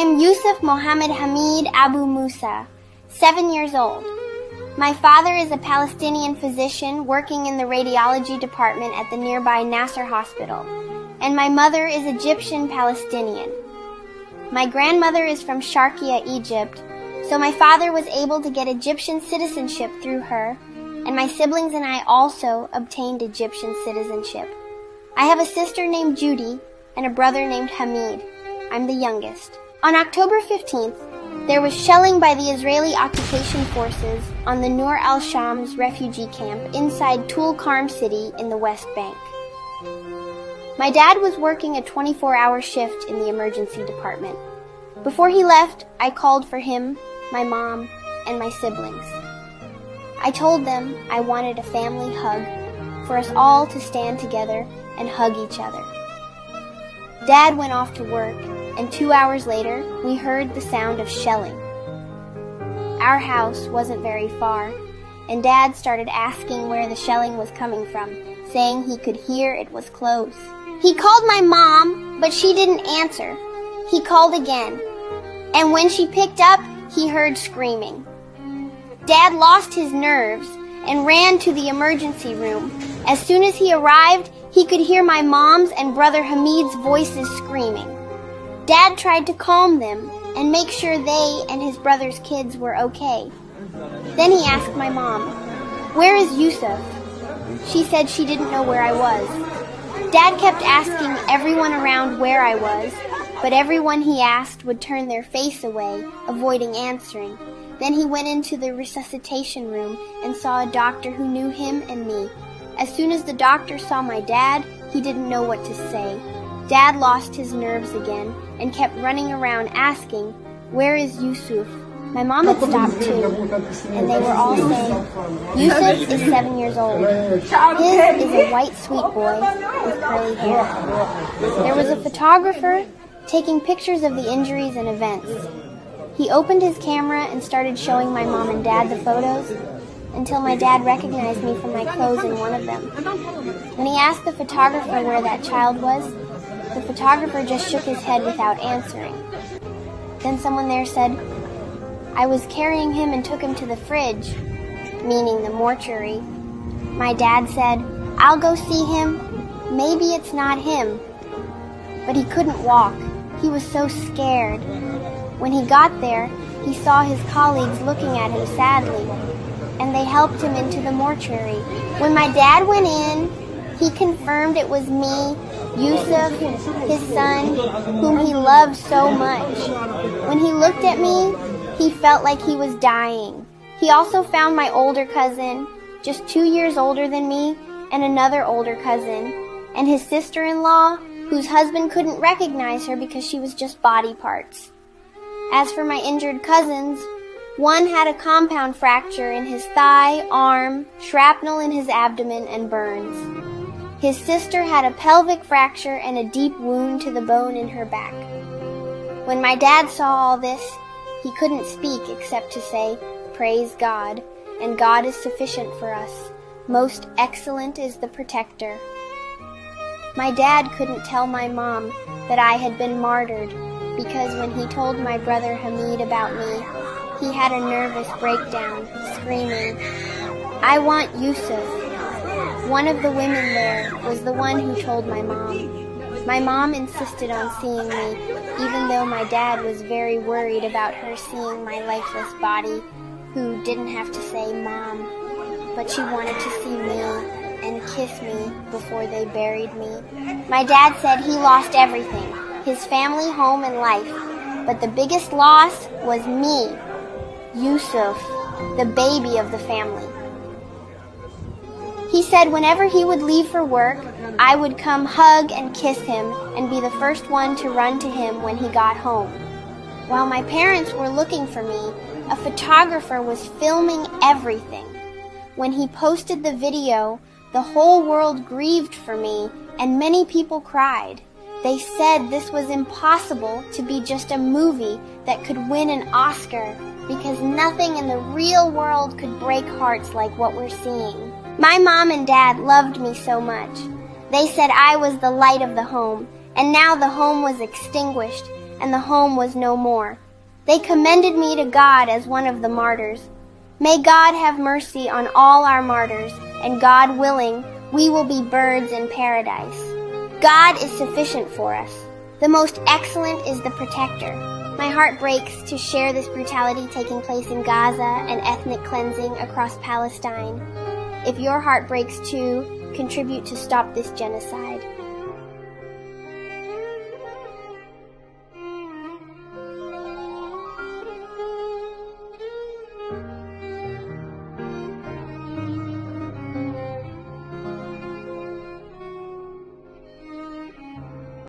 am Yusuf Mohammed Hamid Abu Musa, 7 years old. My father is a Palestinian physician working in the radiology department at the nearby Nasser Hospital, and my mother is Egyptian Palestinian. My grandmother is from Sharqiya, Egypt, so my father was able to get Egyptian citizenship through her, and my siblings and I also obtained Egyptian citizenship. I have a sister named Judy and a brother named Hamid. I'm the youngest. On October 15th, there was shelling by the Israeli occupation forces on the Nur al-Shams refugee camp inside Tulkarm city in the West Bank. My dad was working a 24-hour shift in the emergency department. Before he left, I called for him, my mom, and my siblings. I told them I wanted a family hug, for us all to stand together and hug each other. Dad went off to work, and 2 hours later, we heard the sound of shelling. Our house wasn't very far, and Dad started asking where the shelling was coming from, saying he could hear it was close. He called my mom, but she didn't answer. He called again, and when she picked up, he heard screaming. Dad lost his nerves and ran to the emergency room. As soon as he arrived, he could hear my mom's and brother Hamid's voices screaming. Dad tried to calm them and make sure they and his brother's kids were okay. Then he asked my mom, "Where is Yusuf?" She said she didn't know where I was. Dad kept asking everyone around where I was, but everyone he asked would turn their face away, avoiding answering. Then he went into the resuscitation room and saw a doctor who knew him and me. As soon as the doctor saw my dad, he didn't know what to say. Dad lost his nerves again and kept running around asking, "Where is Yusuf?" My mom had stopped too, and they were all saying, "Yusuf is 7 years old. His is a white sweet boy with curly hair." There was a photographer taking pictures of the injuries and events. He opened his camera and started showing my mom and dad the photos until my dad recognized me from my clothes in one of them. When he asked the photographer where that child was, the photographer just shook his head without answering. Then someone there said, "I was carrying him and took him to the fridge," meaning the mortuary. My dad said, "I'll go see him. Maybe it's not him." But he couldn't walk. He was so scared. When he got there, he saw his colleagues looking at him sadly, and they helped him into the mortuary. When my dad went in, he confirmed it was me, Yusuf, his son, whom he loved so much. When he looked at me, he felt like he was dying. He also found my older cousin, just 2 years older than me, and another older cousin, and his sister-in-law, whose husband couldn't recognize her because she was just body parts. As for my injured cousins, one had a compound fracture in his thigh, arm, shrapnel in his abdomen, and burns. His sister had a pelvic fracture and a deep wound to the bone in her back. When my dad saw all this, he couldn't speak except to say, "Praise God, and God is sufficient for us. Most excellent is the protector." My dad couldn't tell my mom that I had been martyred because when he told my brother Hamid about me, he had a nervous breakdown, screaming, "I want Yusuf." One of the women there was the one who told my mom. My mom insisted on seeing me, even though my dad was very worried about her seeing my lifeless body, who didn't have to say Mom, but she wanted to see me and kiss me before they buried me. My dad said he lost everything, his family, home, and life, but the biggest loss was me, Yusuf, the baby of the family. He said whenever he would leave for work, I would come hug and kiss him and be the first one to run to him when he got home. While my parents were looking for me, a photographer was filming everything. When he posted the video, the whole world grieved for me and many people cried. They said this was impossible to be just a movie that could win an Oscar because nothing in the real world could break hearts like what we're seeing. My mom and dad loved me so much. They said I was the light of the home, and now the home was extinguished, and the home was no more. They commended me to God as one of the martyrs. May God have mercy on all our martyrs, and God willing, we will be birds in paradise. God is sufficient for us. The most excellent is the protector. My heart breaks to share this brutality taking place in Gaza and ethnic cleansing across Palestine. If your heart breaks too, contribute to stop this genocide.